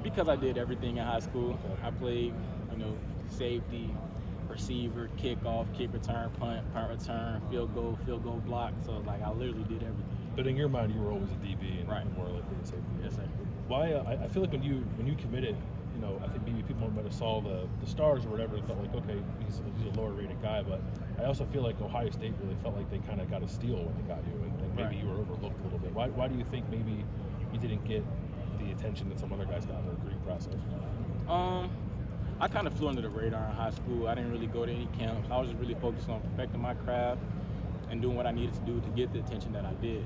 Because I did everything in high school. I played, safety, receiver, kickoff, kick return, punt return, field goal block. So, I literally did everything. But in your mind, you were always a DB and right. more likely a safety. Yes, sir. Why? I feel like when you committed, I think maybe people might have saw the stars or whatever and felt like, okay, he's a lower rated guy. But I also feel like Ohio State really felt like they kind of got a steal when they got you, and maybe right. you were overlooked a little bit. Why do you think maybe you didn't get the attention that some other guys got in the recruiting process? I kind of flew under the radar in high school. I didn't really go to any camps. I was just really focused on perfecting my craft and doing what I needed to do to get the attention that I did.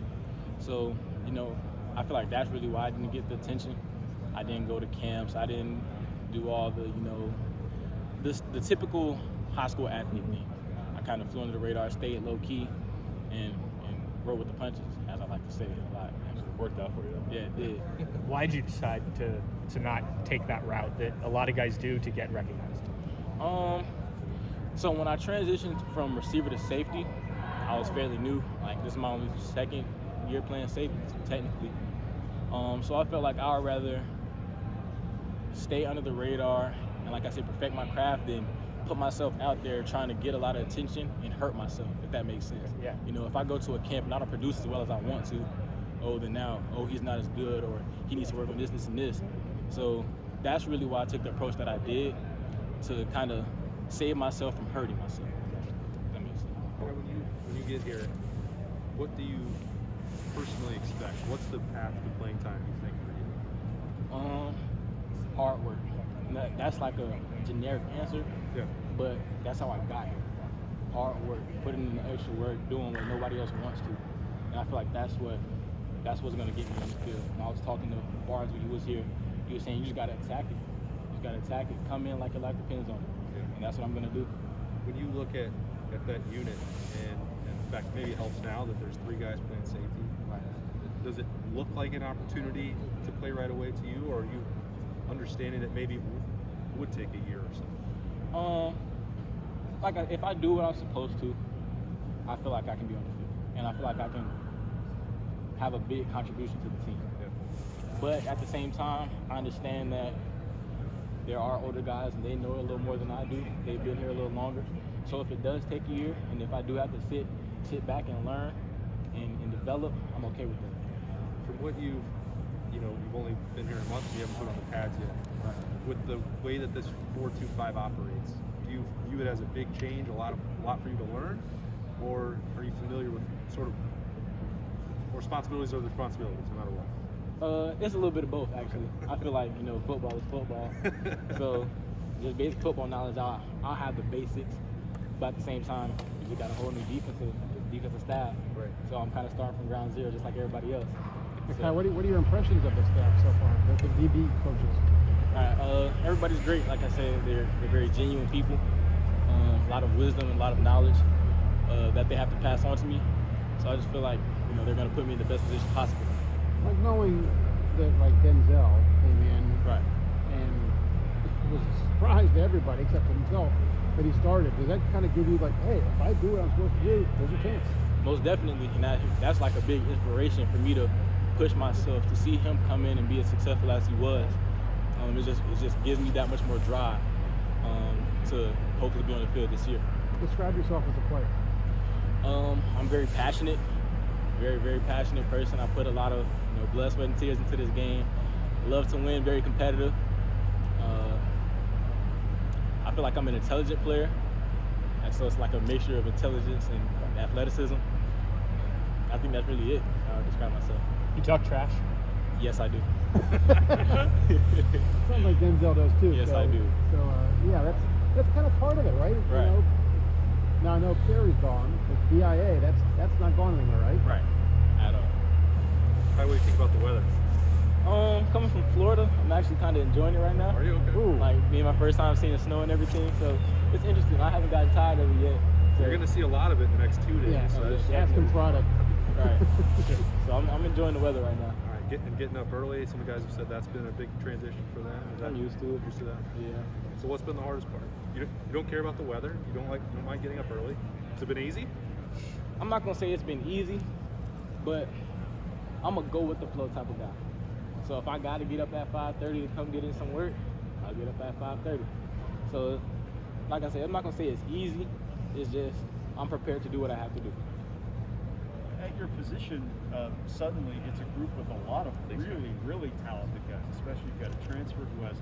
So, I feel like that's really why I didn't get the attention. I didn't go to camps. I didn't do all the, the typical high school athlete thing. I kind of flew under the radar, stayed low key, and rolled with the punches, as I like to say a lot. It worked out for you, though. Yeah, it did. Why did you decide to not take that route that a lot of guys do to get recognized? So when I transitioned from receiver to safety, I was fairly new. This is my only second year playing safety, technically. So I felt like I would rather stay under the radar and, like I said, perfect my craft than put myself out there trying to get a lot of attention and hurt myself, if that makes sense. Yeah. If I go to a camp and I don't produce as well as I want to, then now, he's not as good, or he needs to work on this, and this. So that's really why I took the approach that I did, to kind of save myself from hurting myself. If that makes sense. When you get here, what do you personally expect? What's the path to playing time, you think, for you? Hard work. And that's like a generic answer, Yeah. but that's how I got here. Hard work, putting in the extra work, doing what nobody else wants to. And I feel like that's what's going to get me on the field. When I was talking to Barnes when he was here, he was saying you just got to attack it. You just got to attack it. Come in like your life depends on it. Yeah. And that's what I'm going to do. When you look at that unit, and in fact, maybe it helps now that there's 3 guys playing safety. Right. Does it look like an opportunity to play right away to you, or are you understanding that maybe it would take a year or so? If I do what I'm supposed to, I feel like I can be on the field, and I feel like I can have a big contribution to the team. Yeah. But at the same time, I understand that there are older guys and they know a little more than I do. They've been here a little longer. So if it does take a year, and if I do have to sit back and learn and develop, I'm okay with that. From what you've only been here a month, you haven't put on the pads yet. Right. With the way that this 4-2-5 operates, do you view it as a big change, a lot for you to learn, or are you familiar with sort of responsibilities are the responsibilities, no matter what? It's a little bit of both, actually. I feel like, football is football. So just basic football knowledge, I'll have the basics. But at the same time, we got a whole new defensive staff. Right. So I'm kind of starting from ground zero, just like everybody else. Kye, what are your impressions of the staff so far, the DB coaches? Everybody's great. Like I said, they're very genuine people. A lot of wisdom and a lot of knowledge that they have to pass on to me. So I just feel like they're going to put me in the best position possible. Like knowing that Denzel came in, right, and it was a surprise to everybody except for himself that he started. Does that kind of give you hey, if I do what I'm supposed to do, there's a chance? Most definitely, and that's like a big inspiration for me to push myself, to see him come in and be as successful as he was. It just gives me that much more drive to hopefully be on the field this year. Describe yourself as a player. I'm very passionate, very, very passionate person. I put a lot of blood, sweat, and tears into this game. Love to win, very competitive. I feel like I'm an intelligent player, and so it's like a mixture of intelligence and athleticism. I think that's really it. How I describe myself. You talk trash? Yes, I do. Sounds like Denzel does too. Yes, I do. So yeah, that's kind of part of it, right? Right. Now I know Carey's gone, but BIA, that's not going anywhere, right? Right. At all. How do you think about the weather? Coming from Florida, I'm actually kind of enjoying it right now. Are you okay? Ooh. Being my first time seeing the snow and everything, so it's interesting. I haven't gotten tired of it yet. So, You're going to see a lot of it in the next 2 days. Yeah, so that's Aspen product. Right. So I'm enjoying the weather right now. all right. Getting up early. Some guys have said that's been a big transition for them. I'm used to it. Used to that. Yeah. So what's been the hardest part? You don't care about the weather. You don't mind getting up early. Has it been easy? I'm not gonna say it's been easy, but I'm a go with the flow type of guy. So if I got to get up at 5:30 to come get in some work, I'll get up at 5:30. So, like I said, I'm not gonna say it's easy. It's just I'm prepared to do what I have to do. At your position, suddenly it's a group with a lot of really talented guys, especially you've got a transfer who has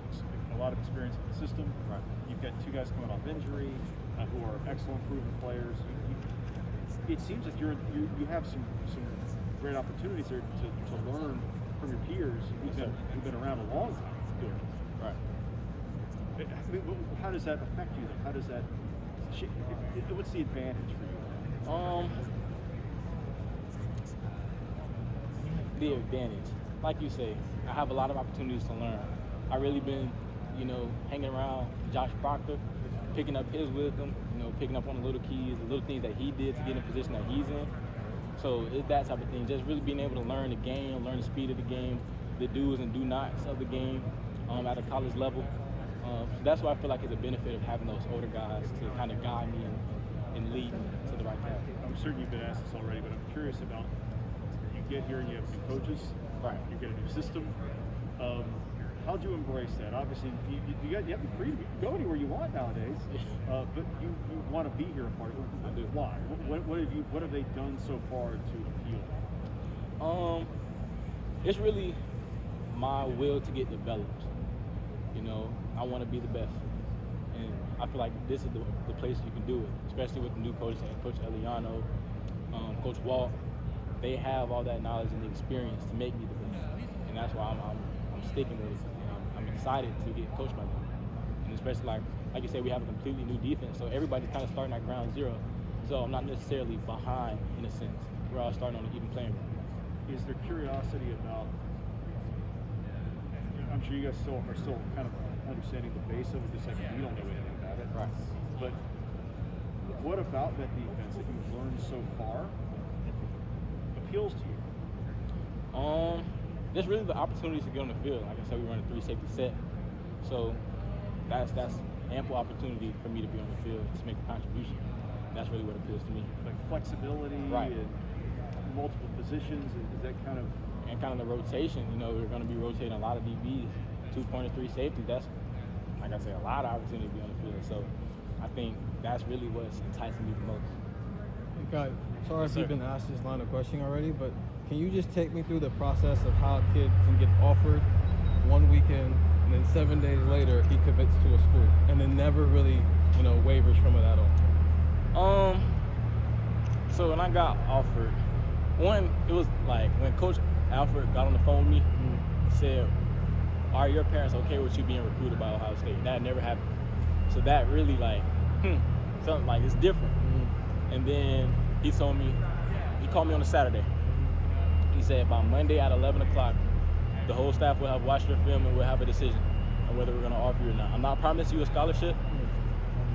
a lot of experience in the system. Right. You've got 2 guys coming off injury who are excellent proven players. It seems like you have some great opportunities there to learn from your peers who've been around a long time doing it. Right. I mean, how does that affect you? How does that? What's the advantage for you? The advantage, like you say, I have a lot of opportunities to learn. I've really been, hanging around Josh Proctor, picking up his wisdom, picking up on the little keys, the little things that he did to get in the position that he's in. So it's that type of thing, just really being able to learn the game, learn the speed of the game, the do's and do nots of the game at a college level. So that's why I feel like it's a benefit of having those older guys to kind of guide me and lead me to the right path. I'm certain you've been asked this already, but I'm curious about, you get here and you have new coaches, Right. You get a new system. How do you embrace that? Obviously, you have the freedom. You can go anywhere you want nowadays, but you want to be here a part of it. I do. Why? What have they done so far to appeal? It's really my will to get developed. I want to be the best, and I feel like this is the place you can do it, especially with the new coaches, Coach Eliano, Coach Walt. They have all that knowledge and the experience to make me the best, and that's why I'm sticking with it. I'm excited to get coached by them, and especially like you said, we have a completely new defense, so everybody's kind of starting at ground zero. So I'm not necessarily behind in a sense. We're all starting on an even playing field. Is there curiosity about? I'm sure you guys are still kind of understanding the base of it, just like we don't know anything about it. Right. But what about that defense that you've learned so far appeals to you? Just really the opportunities to get on the field. Like I said, we run a 3 safety set, so that's ample opportunity for me to be on the field to make a contribution. That's really what appeals to me. Like flexibility Right. and multiple positions, is that kind of? And kind of the rotation. We're going to be rotating a lot of DBs, 2-pointer, 3 safety. That's, like I said, a lot of opportunity to be on the field. So I think that's really what's enticing me the most. Hey, Kye, sorry if Sir. you've been asked this line of questioning already, but can you just take me through the process of how a kid can get offered one weekend and then 7 days later he commits to a school and then never really, wavers from it at all? So when I got offered, it was like when Coach Alfred got on the phone with me, said, "Are your parents okay with you being recruited by Ohio State?" That never happened. So that really something like it's different. And then he called me on a Saturday. He said by Monday at 11 o'clock, the whole staff will have watched your film and we'll have a decision on whether we're going to offer you or not. I'm not promising you a scholarship,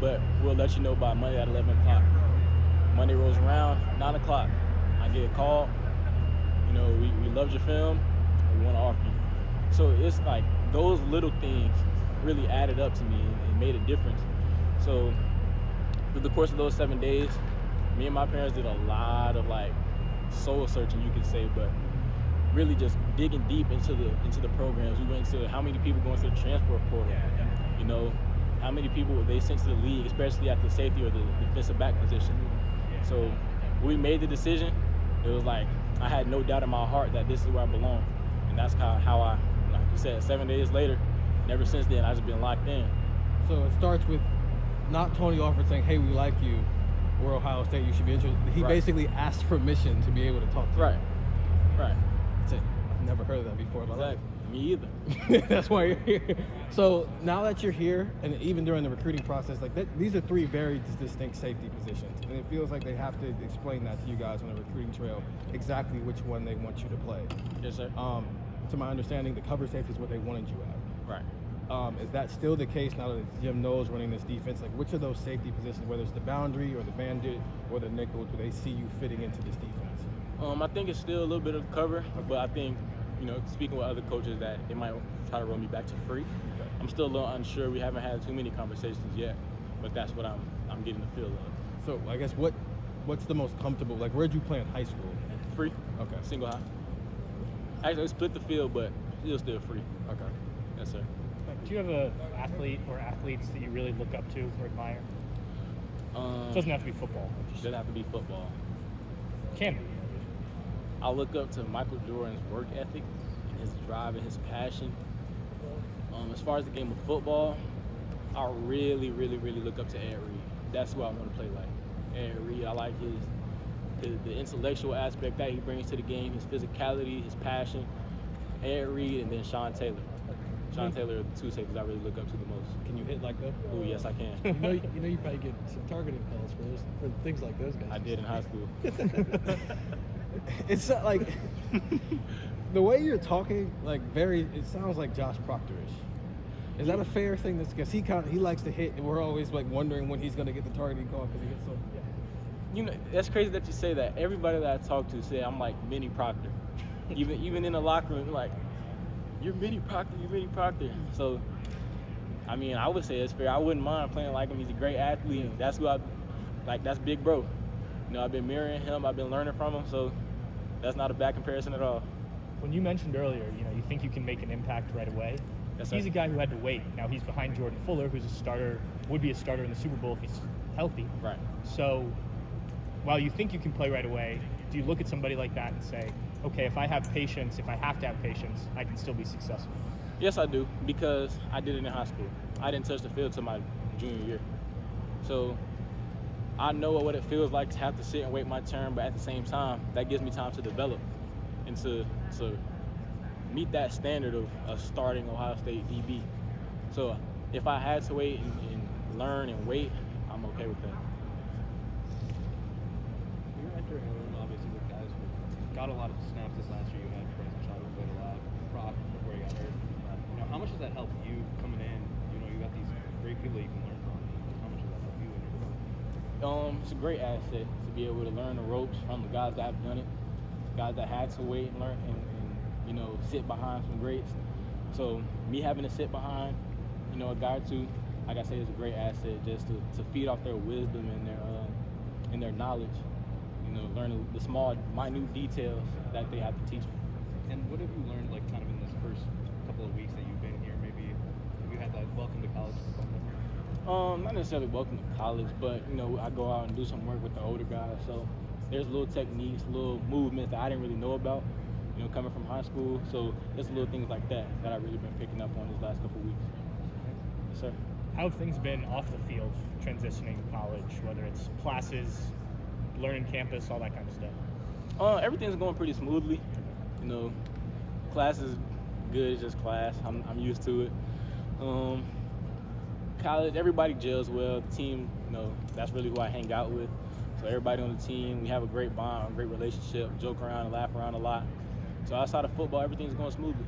but we'll let you know by Monday at 11 o'clock. Monday rolls around, 9 o'clock, I get a call. We loved your film, we want to offer you. So it's like those little things really added up to me and made a difference. So through the course of those 7 days, me and my parents did a lot of soul searching, you could say, but really just digging deep into the programs. We went into how many people go into the transport portal, how many people they sent to the league, especially at the safety or the defensive back position. So when we made the decision, it was like I had no doubt in my heart that this is where I belong. And that's how I, like you said, 7 days later, and ever since then, I've just been locked in. So it starts with not Tony Alford saying, "Hey, we like you. We're Ohio State. You should be interested." He Right. basically asked permission to be able to talk to you. Right. That's it. I've never heard of that before in my life. Exactly. Me either. That's why you're here. So now that you're here, and even during the recruiting process, these are 3 very distinct safety positions, and it feels like they have to explain that to you guys on the recruiting trail, exactly which one they want you to play. Yes, sir. To my understanding, the cover safety is what they wanted you at. Right. Is that still the case now that Jim knows running this defense? Like, which of those safety positions, whether it's the boundary or the bandit or the nickel, do they see you fitting into this defense? I think it's still a little bit of cover, but I think, speaking with other coaches, that they might try to roll me back to free. Okay. I'm still a little unsure. We haven't had too many conversations yet, but that's what I'm getting the feel of. So I guess what's the most comfortable? Like, where'd you play in high school? Free. Okay. Single high. Actually, split the field, but It's still free. Okay. Yes, sir. Do you have a athlete or athletes that you really look up to or admire? It doesn't have to be football. Doesn't have to be football. Can be. I look up to Michael Jordan's work ethic and his drive and his passion. As far as the game of football, I really, really, really look up to Ed Reed. That's who I want to play like. Ed Reed, I like the intellectual aspect that he brings to the game, his physicality, his passion. Ed Reed and then Sean Taylor. Sean Taylor are the two safeties I really look up to the most. Can you hit like that? Oh, yes, I can. You probably get some targeting calls for things like those guys. I did in high school. It's like the way you're talking, like it sounds like Josh Proctor-ish. Is that a fair thing? Because he likes to hit, and we're always like wondering when he's gonna get the targeting call because he hits so. Yeah. You know, that's crazy that you say that. Everybody that I talk to say I'm like Mini Proctor. even in the locker room, like, you're Mini Proctor, you're Mini Proctor. So, I mean, I would say it's fair. I wouldn't mind playing like him. He's a great athlete. That's who that's big bro. You know, I've been mirroring him. I've been learning from him. So, that's not a bad comparison at all. When you mentioned earlier, you think you can make an impact right away. Yes, sir. He's a guy who had to wait. Now he's behind Jordan Fuller, who's a starter, would be a starter in the Super Bowl if he's healthy. Right. So, while you think you can play right away, do you look at somebody like that and say, okay, if I have patience, if I have to have patience, I can still be successful? Yes, I do, because I did it in high school. I didn't touch the field till my junior year. So I know what it feels like to have to sit and wait my turn, but at the same time, that gives me time to develop and to meet that standard of a starting Ohio State DB. So if I had to wait and learn and wait, I'm okay with that. You're entering a room, obviously, with guys who got a lot of snaps this last year. You had Bryson Shaw who played a lot, Brock before he got hurt. How much does that help you coming in? You got these great people that you can learn from. How much does that help you in your growth? It's a great asset to be able to learn the ropes from the guys that have done it, guys that had to wait and learn and sit behind some greats. So me having to sit behind, a guy or two, like I say, is a great asset just to feed off their wisdom and their knowledge. Learn the small, minute details that they have to teach me. And what have you learned, like, kind of in this first couple of weeks that you've been here? Maybe have you had that welcome to college? Not necessarily welcome to college, but I go out and do some work with the older guys. So there's little techniques, little movements that I didn't really know about, coming from high school. So there's little things like that I've really been picking up on these last couple of weeks. Yes, sir. How have things been off the field, transitioning to college, whether it's classes, learning campus, all that kind of stuff? Everything's going pretty smoothly. Class is good, it's just class. I'm used to it. College, everybody gels well. The team, that's really who I hang out with. So everybody on the team, we have a great bond, a great relationship, joke around and laugh around a lot. So outside of football, everything's going smoothly.